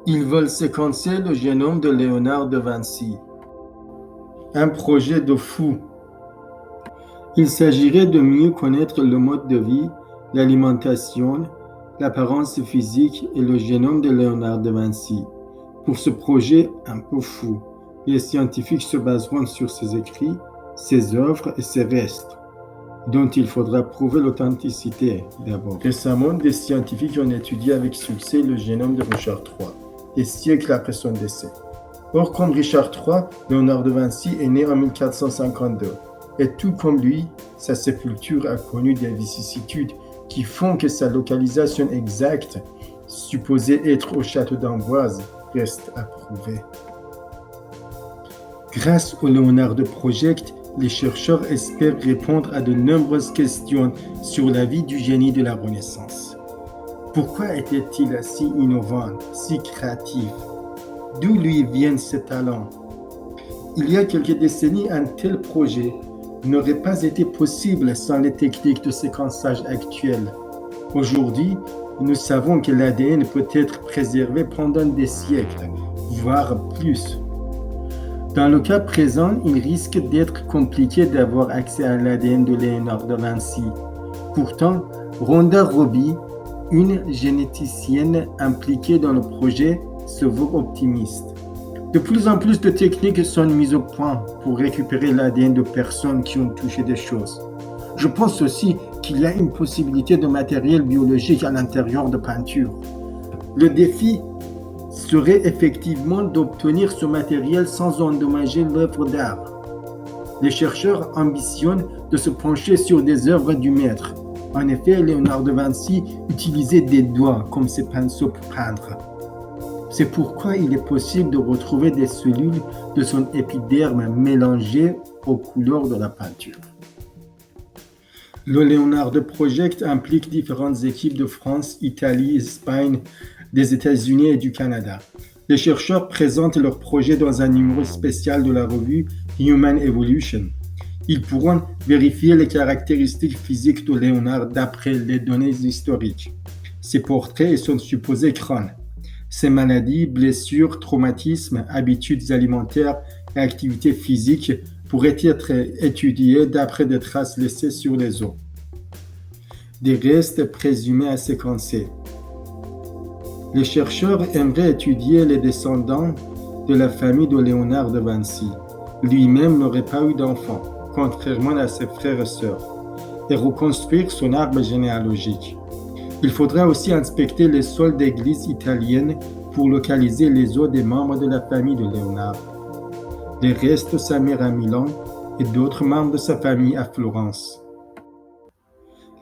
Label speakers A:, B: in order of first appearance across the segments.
A: Ils veulent séquencer le génome de Léonard de Vinci. Un projet de fou. Il s'agirait de mieux connaître le mode de vie, l'alimentation, l'apparence physique et le génome de Léonard de Vinci. Pour ce projet un peu fou, les scientifiques se baseront sur ses écrits, ses œuvres et ses restes, dont il faudra prouver l'authenticité d'abord. Récemment, des scientifiques ont étudié avec succès le génome de Richard III, des siècles après son décès. Or, comme Richard III, Léonard de Vinci est né en 1452, et tout comme lui, sa sépulture a connu des vicissitudes qui font que sa localisation exacte, supposée être au château d'Amboise, reste à prouver. Grâce au Leonardo Project, les chercheurs espèrent répondre à de nombreuses questions sur la vie du génie de la Renaissance. Pourquoi était-il si innovant, si créatif? D'où lui viennent ses talents? Il y a quelques décennies, un tel projet n'aurait pas été possible sans les techniques de séquençage actuelles. Aujourd'hui, nous savons que l'ADN peut être préservé pendant des siècles, voire plus. Dans le cas présent, il risque d'être compliqué d'avoir accès à l'ADN de Léonard de Vinci. Pourtant, Rhonda Robbie, une généticienne impliquée dans le projet, se veut optimiste. De plus en plus de techniques sont mises au point pour récupérer l'ADN de personnes qui ont touché des choses. Je pense aussi qu'il y a une possibilité de matériel biologique à l'intérieur de peintures. Le défi serait effectivement d'obtenir ce matériel sans endommager l'œuvre d'art. Les chercheurs ambitionnent de se pencher sur des œuvres du maître. En effet, Léonard de Vinci utilisait des doigts comme ses pinceaux pour peindre. C'est pourquoi il est possible de retrouver des cellules de son épiderme mélangées aux couleurs de la peinture. Le Leonardo Project implique différentes équipes de France, Italie, Espagne, des États-Unis et du Canada. Les chercheurs présentent leur projet dans un numéro spécial de la revue Human Evolution. Ils pourront vérifier les caractéristiques physiques de Léonard d'après les données historiques, ses portraits et son supposé crâne. Ses maladies, blessures, traumatismes, habitudes alimentaires et activités physiques pourraient être étudiées d'après des traces laissées sur les os. Des restes présumés à séquencer. Les chercheurs aimeraient étudier les descendants de la famille de Léonard de Vinci. Lui-même n'aurait pas eu d'enfant, contrairement à ses frères et sœurs, et reconstruire son arbre généalogique. Il faudra aussi inspecter les sols d'églises italiennes pour localiser les os des membres de la famille de Léonard. Les restes de sa mère à Milan et d'autres membres de sa famille à Florence.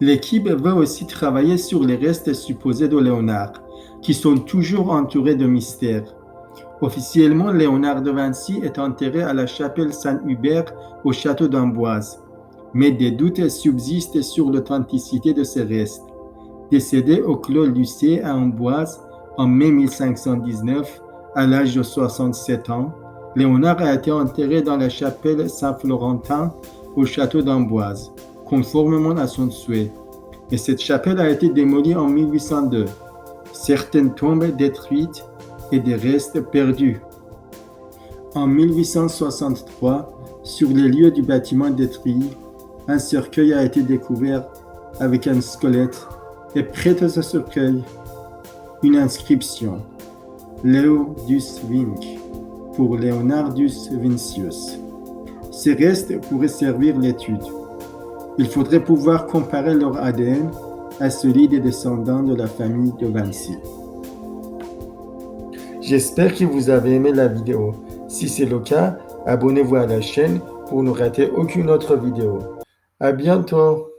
A: L'équipe va aussi travailler sur les restes supposés de Léonard, qui sont toujours entourés de mystères. Officiellement, Léonard de Vinci est enterré à la chapelle Saint-Hubert au château d'Amboise, mais des doutes subsistent sur l'authenticité de ces restes. Décédé au Clos Lucé à Amboise en mai 1519, à l'âge de 67 ans, Léonard a été enterré dans la chapelle Saint-Florentin au château d'Amboise, conformément à son souhait. Et cette chapelle a été démolie en 1802. Certaines tombes détruites et des restes perdus. En 1863, sur les lieux du bâtiment détruit, un cercueil a été découvert avec un squelette et près de ce cercueil, une inscription Leodus Vinc pour Leonardus Vincius. Ces restes pourraient servir l'étude. Il faudrait pouvoir comparer leur ADN à celui des descendants de la famille de Vinci. J'espère que vous avez aimé la vidéo. Si c'est le cas, abonnez-vous à la chaîne pour ne rater aucune autre vidéo. À bientôt!